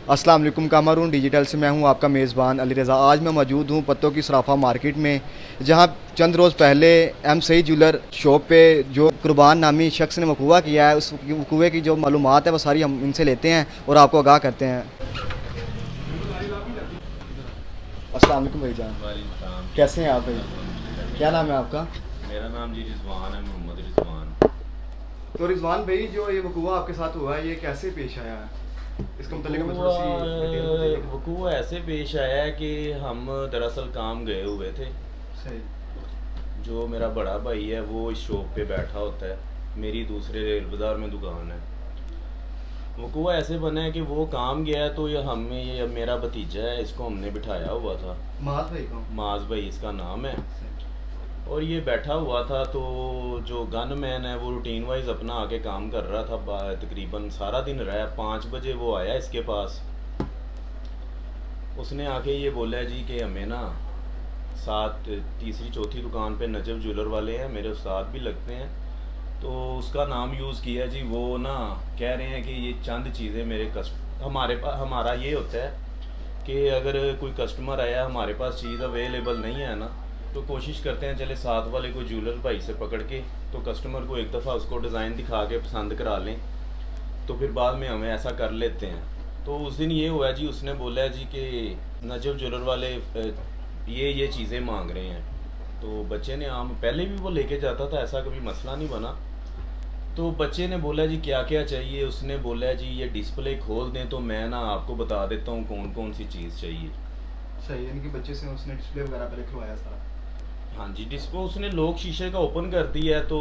अस्सलाम वालेकुम, कामरून डिजिटल से मैं हूं आपका मेज़बान अली रज़ा। आज मैं मौजूद हूं पत्तों की सराफा मार्केट में, जहां चंद रोज़ पहले एम सई ज्वेलर शॉप पे जो कुर्बान नामी शख्स ने वकूआ किया है, उस वकूए की जो मालूमात है वो सारी हम इनसे लेते हैं और आपको आगाह करते हैं। अस्सलाम वालेकुम भाईजान, वालेकुम सलाम जी। कैसे हैं आप भाई? अल्हम्दुलिल्लाह क्या ठीक नाम है है। आपका? मेरा नाम जी रिजवान है, मोहम्मद रिजवान। तो रिजवान भाई, जो ये वकूआ आपके साथ हुआ है ये कैसे पेश आया है? इसके मुतल्लिक हमें थोड़ी वकूआ सी डिटेल बताइए। वकूआ ऐसे पेश आया है कि हम दरअसल काम गए हुए थे। सही। जो मेरा बड़ा भाई है वो इस शॉप पे बैठा होता है, मेरी दूसरे रेल बाज़ार में दुकान है। वकूआ ऐसे बना है कि वो काम गया है, तो ये मेरा भतीजा है, इसको हमने बिठाया हुआ था। माज भाई कौन? माज भाई इसका नाम है। सही। और ये बैठा हुआ था, तो जो गन मैन है वो रूटीन वाइज अपना आके काम कर रहा था। तकरीबन सारा दिन रहा। 5 बजे वो आया इसके पास। उसने आके ये बोला जी कि हमें ना साथ तीसरी चौथी दुकान पे नजब ज्वेलर वाले हैं, मेरे उस्ताद भी लगते हैं, तो उसका नाम यूज़ किया जी। वो ना कह रहे हैं कि ये चंद चीज़ें मेरे हमारे पास, हमारा ये होता है कि अगर कोई कस्टमर आया, हमारे पास चीज़ अवेलेबल नहीं है ना, तो कोशिश करते हैं चले साथ वाले को ज्वेलर भाई से पकड़ के तो कस्टमर को एक दफ़ा उसको डिज़ाइन दिखा के पसंद करा लें, तो फिर बाद में हमें ऐसा कर लेते हैं। तो उस दिन ये हुआ जी, उसने बोला जी कि नजब ज्वेलर वाले ये चीज़ें मांग रहे हैं। तो बच्चे ने आम पहले भी वो लेके जाता था, ऐसा कभी मसला नहीं बना। तो बच्चे ने बोला जी क्या क्या चाहिए। उसने बोला जी ये डिस्प्ले खोल दें तो मैं ना आपको बता देता हूँ कौन कौन सी चीज़ चाहिए। सही, यानी कि बच्चे से उसने डिस्प्ले वगैरह पहले खुलवाया सारा। हाँ जी, डिस्को उसने लॉक शीशे का ओपन कर दिया है। तो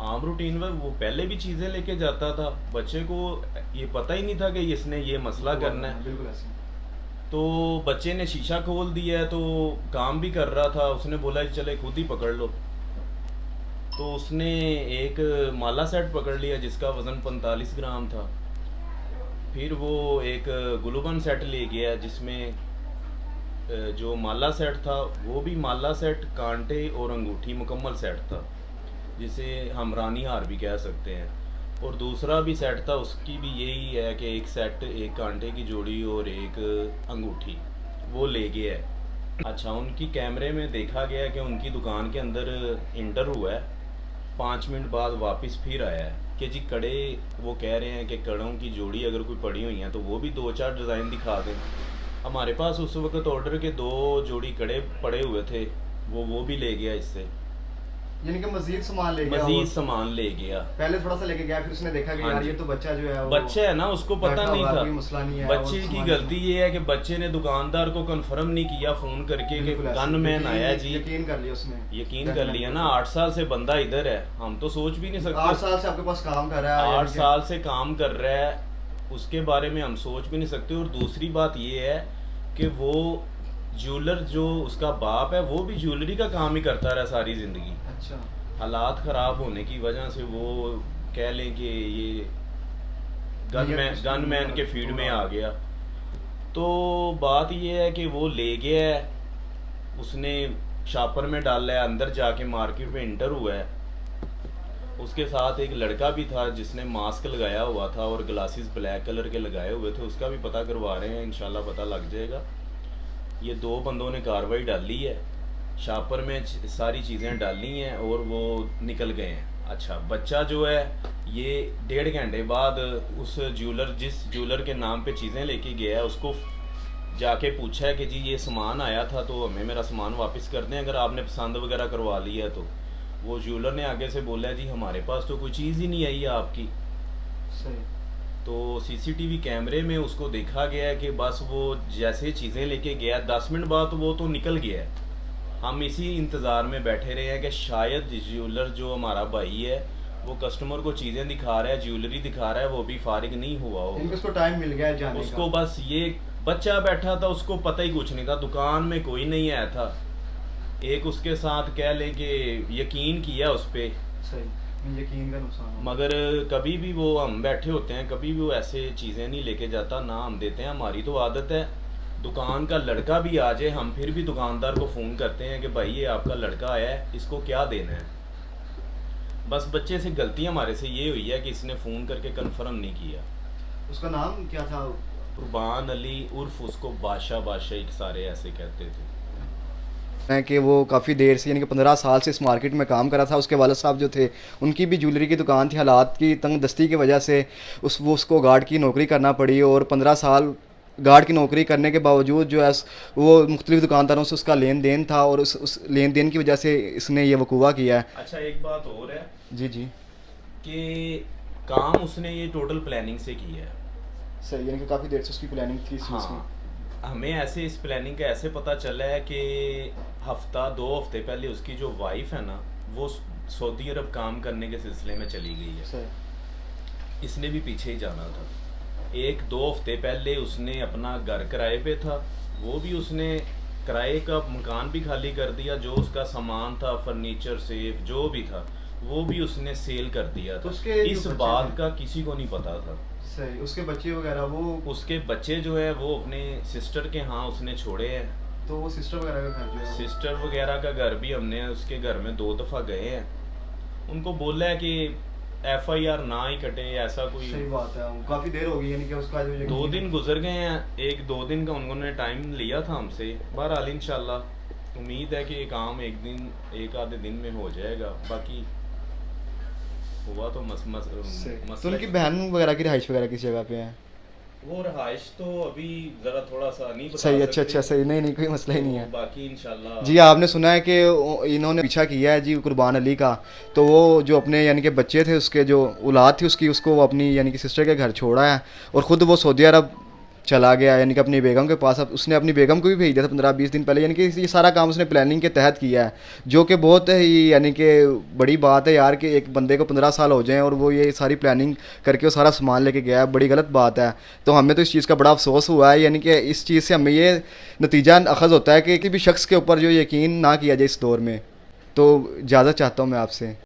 आम रूटीन में वो पहले भी चीज़ें लेके जाता था, बच्चे को ये पता ही नहीं था कि इसने ये मसला करना है। बिल्कुल ऐसे। तो बच्चे ने शीशा खोल दिया है, तो काम भी कर रहा था। उसने बोला कि चले खुद ही पकड़ लो। तो उसने एक माला सेट पकड़ लिया जिसका वज़न 45 ग्राम था। फिर वो एक गुलूबन सेट ले गया जिसमें जो माला सेट था वो भी माला सेट, कांटे और अंगूठी मुकम्मल सेट था, जिसे हम रानी हार भी कह सकते हैं। और दूसरा भी सेट था, उसकी भी यही है कि एक सेट, एक कांटे की जोड़ी और एक अंगूठी, वो ले गया है। अच्छा, उनकी कैमरे में देखा गया कि उनकी दुकान के अंदर इंटर हुआ है। 5 मिनट बाद वापस फिर आया है कि जी कड़े, वो कह रहे हैं कि कड़ों की जोड़ी अगर कोई पड़ी हुई हैं तो वो भी 2-4 डिज़ाइन दिखा दें। हमारे पास उस वक्त ऑर्डर के 2 जोड़ी कड़े पड़े हुए थे, वो भी ले गया इससे। यानी कि मजीद सामान ले गया मजीद और सामान ले गया। पहले थोड़ा सा लेके गया, फिर उसने देखा कि हाँ यार जी, ये तो बच्चा जो है वो बच्चा है ना, उसको पता बैठा नहीं हुआ है, था। कोई मसला नहीं है बच्चे और की सामान गलती ये है कि बच्चे ने दुकानदार को कंफर्म नहीं किया फ़ोन करके कि बिल्कुल ऐसे। गनमैन आया जी। यकीन कर लिया उसने। यकीन कर लिया ना, 8 साल से बंदा इधर है, हम तो सोच भी नहीं 8 सकते। साल से आपके पास काम कर रहा है, 8 यानी कि साल से काम कर रहा है, उसके बारे में हम सोच भी नहीं सकते। और दूसरी बात ये है कि वो ज्वेलर, जो उसका बाप है, वो भी ज्वेलरी का काम ही करता रहा सारी ज़िंदगी। अच्छा। हालात ख़राब होने की वजह से वो कह लें कि ये गनमैन के फील्ड में आ गया। तो बात ये है कि वो ले गया है, उसने शॉपर में डाला है, अंदर जाके मार्केट में इंटर हुआ है। उसके साथ एक लड़का भी था जिसने मास्क लगाया हुआ था और ग्लासेस ब्लैक कलर के लगाए हुए थे, उसका भी पता करवा रहे हैं, इंशाल्लाह पता लग जाएगा। ये 2 बंदों ने कार्रवाई डाली है, शॉपर में सारी चीज़ें डाली हैं और वो निकल गए हैं। अच्छा, बच्चा जो है ये 1.5 घंटे बाद उस जिस ज्वेलर के नाम पे चीज़ें लेके गया है, उसको जाके पूछा है कि जी ये सामान आया था तो हमें मेरा सामान वापस कर दें अगर आपने पसंद वगैरह करवा लिया है तो। वो ज्वेलर ने आगे से बोला है जी हमारे पास तो कोई चीज़ ही नहीं आई है आपकी। सही। तो सीसीटीवी कैमरे में उसको देखा गया है कि बस वो जैसे चीज़ें लेके गया, 10 मिनट बाद वो तो निकल गया है। हम इसी इंतज़ार में बैठे रहे हैं कि शायद ज्वेलर जो हमारा भाई है वो कस्टमर को चीज़ें दिखा रहा है, ज्वेलरी दिखा रहा है, वो भी फारिग नहीं हुआ इनको होगा। उसको टाइम मिल गया है जाने उसको का। बस ये बच्चा बैठा था, उसको पता ही कुछ नहीं था, दुकान में कोई नहीं आया था। एक उसके साथ कह लें कि यकीन किया उस पर, सही, यकीन का नुकसान हो। मगर कभी भी वो, हम बैठे होते हैं, कभी भी वो ऐसे चीज़ें नहीं लेके जाता, ना हम देते हैं। हमारी तो आदत है, दुकान का लड़का भी आ जाए हम फिर भी दुकानदार को फ़ोन करते हैं कि भाई ये आपका लड़का आया है, इसको क्या देना है। बस बच्चे से गलती हमारे से ये हुई है कि इसने फ़ोन करके कंफर्म नहीं किया। उसका नाम क्या था? कुर्बान अली उर्फ उसको बादशाह बादशाही सारे ऐसे कहते थे। है कि वो काफ़ी देर से यानी कि 15 साल से इस मार्केट में काम कर रहा था। उसके वालिद साहब जो थे उनकी भी ज्वेलरी की दुकान थी, हालात की तंग दस्ती की वजह से उसको गार्ड की नौकरी करना पड़ी और 15 साल गार्ड की नौकरी करने के बावजूद जो है वो मुख्तलिफ दुकानदारों से उसका लेन देन था और उस लेन देन की वजह से इसने ये वकूआ किया है। अच्छा एक बात और है जी जी कि काम उसने ये टोटल प्लानिंग से किया है। सही, यानी कि काफ़ी देर से उसकी प्लानिंग थी इस चीज़ की। हाँ, हमें ऐसे इस प्लानिंग का ऐसे पता चला है कि हफ्ता 2 हफ्ते पहले उसकी जो वाइफ है ना वो सऊदी अरब काम करने के सिलसिले में चली गई है। सही। इसने भी पीछे ही जाना था। 1-2 हफ्ते पहले उसने अपना घर किराए पे था, वो भी उसने किराए का मकान भी खाली कर दिया। जो उसका सामान था, फर्नीचर सेफ जो भी था, वो भी उसने सेल कर दिया तो था। उसके इस जो बच्चे बात थे- का किसी को नहीं पता था। सही, उसके बच्चे वगैरह वो उसके बच्चे जो है वो अपने सिस्टर के यहाँ उसने छोड़े हैं। तो वो सिस्टर वगैरह का घर जो है सिस्टर वगैरह का घर भी हमने उसके घर में 2 दफ़ा गए हैं। उनको बोला है कि FIR ना ही कटे, ऐसा कोई। सही बात है, काफ़ी देर हो गई यानी कि उसका जो 2 दिन गुजर गए हैं, 1-2 दिन का उन्होंने टाइम लिया था हमसे। बहरहाल इंशाल्लाह उम्मीद है कि ये काम एक आधे दिन में हो जाएगा। बाकी हुआ तो तो मसला उनकी बहन वगैरह की रिहाइश वगैरह किस जगह पे है? वो रहाइश तो अभी ज़रा थोड़ा सा नहीं बता सही, अच्छा सकते। अच्छा, सही, नहीं नहीं कोई मसला ही नहीं है। तो बाकी इंशाल्लाह। जी, आपने सुना है कि इन्होंने पीछा किया है जी कुर्बान अली का, तो वो जो अपने यानी कि बच्चे थे उसके जो औलाद थी उसकी, उसको वो अपनी यानी कि सिस्टर के घर छोड़ा है और ख़ुद वो सऊदी अरब चला गया यानी कि अपनी बेगम के पास। अब उसने अपनी बेगम को भी भेज दिया था 15-20 दिन पहले। यानी कि ये सारा काम उसने प्लानिंग के तहत किया है, जो कि बहुत ही यानी कि बड़ी बात है यार कि एक बंदे को 15 साल हो जाएं और वो ये सारी प्लानिंग करके वो सारा सामान लेके गया है, बड़ी गलत बात है। तो हमें तो इस चीज़ का बड़ा अफसोस हुआ है। यानी कि इस चीज़ से हमें ये नतीजा अखज़ होता है कि किसी भी शख्स के ऊपर जो यकीन ना किया जाए इस दौर में। तो इजाज़त चाहता हूँ मैं आपसे।